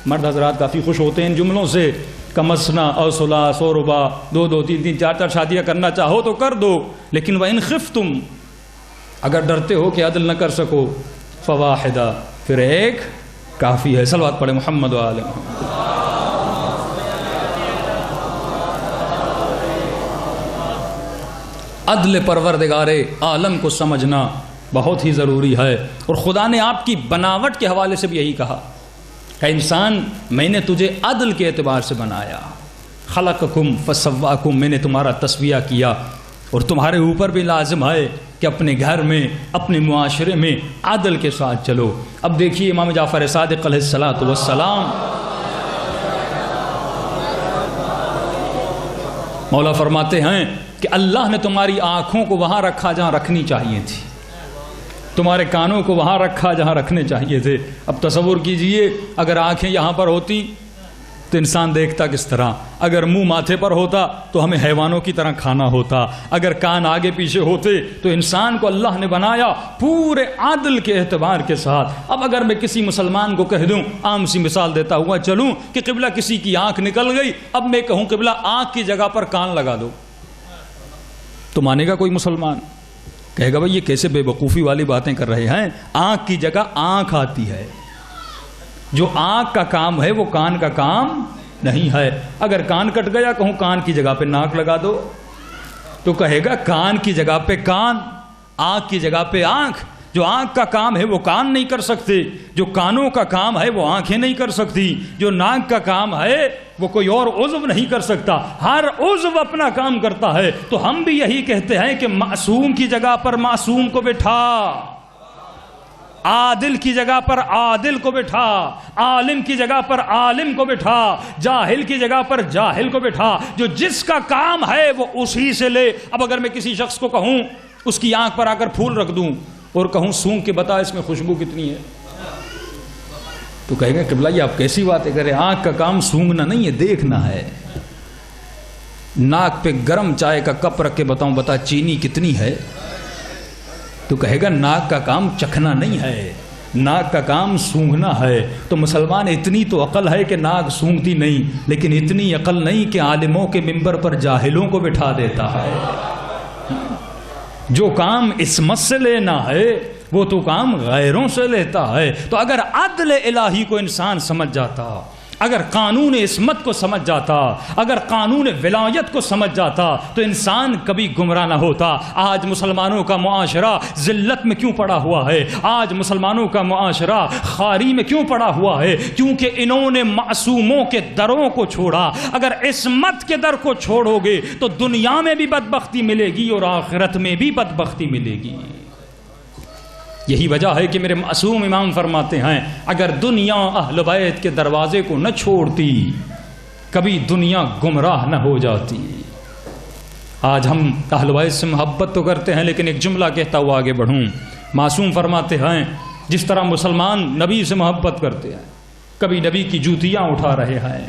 مرد حضرات کافی خوش ہوتے ہیں ان جملوں سے، کمسنا او ثلاث و رباع، دو دو تین تین چار چار شادیاں کرنا چاہو تو کر دو، لیکن وَإِنْ خِفْتُمْ، اگر ڈرتے ہو کہ عدل نہ کر سکو، فواحدہ، پھر ایک کافی ہے۔ صلوات پڑھے محمد و آل محمد۔ عدل پروردگار عالم کو سمجھنا بہت ہی ضروری ہے، اور خدا نے آپ کی بناوٹ کے حوالے سے بھی یہی کہا کہ انسان میں نے تجھے عدل کے اعتبار سے بنایا، خلقکم فسواکم، میں نے تمہارا تسویہ کیا، اور تمہارے اوپر بھی لازم ہے کہ اپنے گھر میں اپنے معاشرے میں عدل کے ساتھ چلو۔ اب دیکھیے امام جعفر صادق علیہ الصلوۃ والسلام، مولا فرماتے ہیں کہ اللہ نے تمہاری آنکھوں کو وہاں رکھا جہاں رکھنی چاہیے تھی، تمہارے کانوں کو وہاں رکھا جہاں رکھنے چاہیے تھے۔ اب تصور کیجئے اگر آنکھیں یہاں پر ہوتی تو انسان دیکھتا کس طرح، اگر منہ ماتھے پر ہوتا تو ہمیں حیوانوں کی طرح کھانا ہوتا، اگر کان آگے پیچھے ہوتے تو انسان کو اللہ نے بنایا پورے عدل کے اعتبار کے ساتھ۔ اب اگر میں کسی مسلمان کو کہہ دوں، عام سی مثال دیتا ہوا چلوں، کہ قبلہ کسی کی آنکھ نکل گئی، اب میں کہوں قبلہ آنکھ کی جگہ پر کان لگا دو، تو مانے گا کوئی مسلمان؟ کہے گا بھائی یہ کیسے بے وقوفی والی باتیں کر رہے ہیں، آنکھ کی جگہ آنکھ آتی ہے، جو آنکھ کا کام ہے وہ کان کا کام نہیں ہے۔ اگر کان کٹ گیا کہوں کان کی جگہ پہ ناک لگا دو، تو کہے گا کان کی جگہ پہ کان، آنکھ کی جگہ پہ آنکھ۔ جو آنکھ کا کام ہے وہ کان نہیں کر سکتے، جو کانوں کا کام ہے وہ آنکھیں نہیں کر سکتی، جو ناک کا کام ہے وہ کوئی اور عضو نہیں کر سکتا، ہر عضو اپنا کام کرتا ہے۔ تو ہم بھی یہی کہتے ہیں کہ معصوم کی جگہ پر معصوم کو بٹھا، عادل کی جگہ پر عادل کو بٹھا، عالم کی جگہ پر عالم کو بٹھا، جاہل کی جگہ پر جاہل کو بٹھا، جو جس کا کام ہے وہ اسی سے لے۔ اب اگر میں کسی شخص کو کہوں، اس کی آنکھ پر آ کر پھول رکھ دوں اور کہوں سونگ کے بتا اس میں خوشبو کتنی ہے، تو کہے گا قبلہ یہ آپ کیسی باتیں کریں، آنکھ کا کام سونگنا نہیں ہے، دیکھنا ہے۔ ناک پہ گرم چائے کا کپ رکھ کے بتاؤں بتا چینی کتنی ہے، تو کہے گا ناک کا کام چکھنا نہیں ہے، ناک کا کام سونگھنا ہے۔ تو مسلمان اتنی تو عقل ہے کہ ناک سونگتی نہیں، لیکن اتنی عقل نہیں کہ عالموں کے منبر پر جاہلوں کو بٹھا دیتا ہے۔ جو کام عصمت سے لینا ہے وہ تو کام غیروں سے لیتا ہے۔ تو اگر عدل الہی کو انسان سمجھ جاتا، اگر قانون عصمت کو سمجھ جاتا، اگر قانون ولایت کو سمجھ جاتا، تو انسان کبھی گمراہ نہ ہوتا۔ آج مسلمانوں کا معاشرہ ذلت میں کیوں پڑا ہوا ہے؟ آج مسلمانوں کا معاشرہ خواری میں کیوں پڑا ہوا ہے؟ کیونکہ انہوں نے معصوموں کے دروں کو چھوڑا۔ اگر عصمت کے در کو چھوڑو گے تو دنیا میں بھی بدبختی ملے گی اور آخرت میں بھی بدبختی ملے گی۔ یہی وجہ ہے کہ میرے معصوم امام فرماتے ہیں اگر دنیا اہل بیت کے دروازے کو نہ چھوڑتی کبھی دنیا گمراہ نہ ہو جاتی۔ آج ہم اہل بیت سے محبت تو کرتے ہیں، لیکن ایک جملہ کہتا ہوا آگے بڑھوں، معصوم فرماتے ہیں جس طرح مسلمان نبی سے محبت کرتے ہیں، کبھی نبی کی جوتیاں اٹھا رہے ہیں،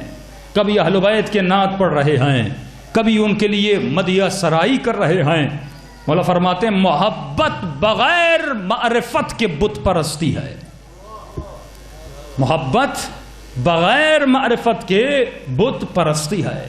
کبھی اہل بیت کے نعت پڑھ رہے ہیں، کبھی ان کے لیے مدیح سرائی کر رہے ہیں، مولا فرماتے ہیں محبت بغیر معرفت کے بت پرستی ہے، محبت بغیر معرفت کے بت پرستی ہے۔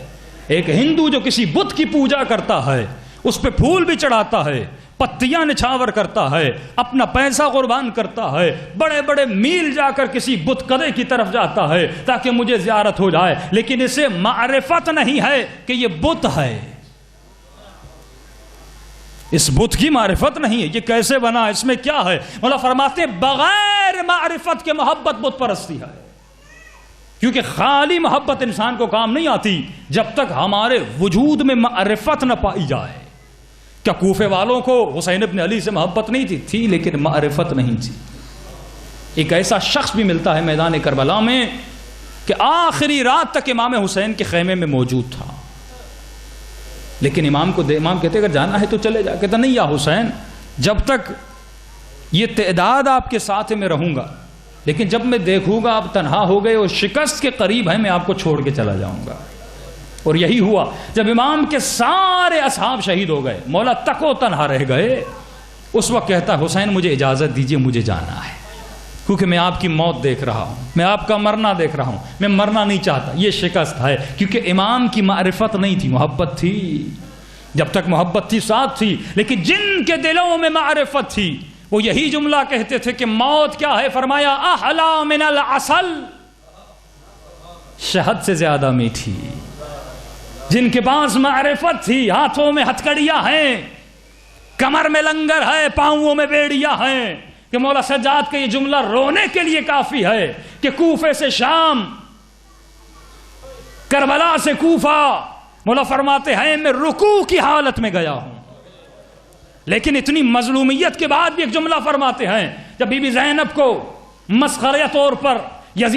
ایک ہندو جو کسی بت کی پوجا کرتا ہے، اس پہ پھول بھی چڑھاتا ہے، پتیاں نچھاور کرتا ہے، اپنا پیسہ قربان کرتا ہے، بڑے بڑے میل جا کر کسی بت کدے کی طرف جاتا ہے تاکہ مجھے زیارت ہو جائے، لیکن اسے معرفت نہیں ہے کہ یہ بت ہے، اس بت کی معرفت نہیں ہے، یہ کیسے بنا، اس میں کیا ہے۔ مولا فرماتے ہیں بغیر معرفت کے محبت بت پرستی ہے، کیونکہ خالی محبت انسان کو کام نہیں آتی جب تک ہمارے وجود میں معرفت نہ پائی جائے۔ کیا کوفے والوں کو حسین ابن علی سے محبت نہیں تھی لیکن معرفت نہیں تھی۔ ایک ایسا شخص بھی ملتا ہے میدان کربلا میں کہ آخری رات تک امام حسین کے خیمے میں موجود تھا، لیکن امام کہتے اگر جانا ہے تو چلے جا، کہتا نہیں یا حسین جب تک یہ تعداد آپ کے ساتھ میں رہوں گا، لیکن جب میں دیکھوں گا آپ تنہا ہو گئے اور شکست کے قریب ہیں میں آپ کو چھوڑ کے چلا جاؤں گا۔ اور یہی ہوا، جب امام کے سارے اصحاب شہید ہو گئے، مولا تک و تنہا رہ گئے، اس وقت کہتا حسین مجھے اجازت دیجئے مجھے جانا ہے۔ کیونکہ میں آپ کی موت دیکھ رہا ہوں، میں آپ کا مرنا دیکھ رہا ہوں، میں مرنا نہیں چاہتا. یہ شکست ہے، کیونکہ امام کی معرفت نہیں تھی، محبت تھی. جب تک محبت تھی ساتھ تھی، لیکن جن کے دلوں میں معرفت تھی وہ یہی جملہ کہتے تھے کہ موت کیا ہے؟ فرمایا احلا من العسل، شہد سے زیادہ میٹھی. جن کے پاس معرفت تھی، ہاتھوں میں ہتھکڑیاں ہیں، کمر میں لنگر ہے، پاؤں میں بیڑیاں ہیں. کہ مولا سجاد کا یہ جملہ رونے کے لیے کافی ہے کہ کوفے سے شام، کربلا سے کوفہ، مولا فرماتے ہیں میں رکوع کی حالت میں گیا ہوں. لیکن اتنی مظلومیت کے بعد بھی ایک جملہ فرماتے ہیں، جب بی بی زینب کو مسخرے طور پر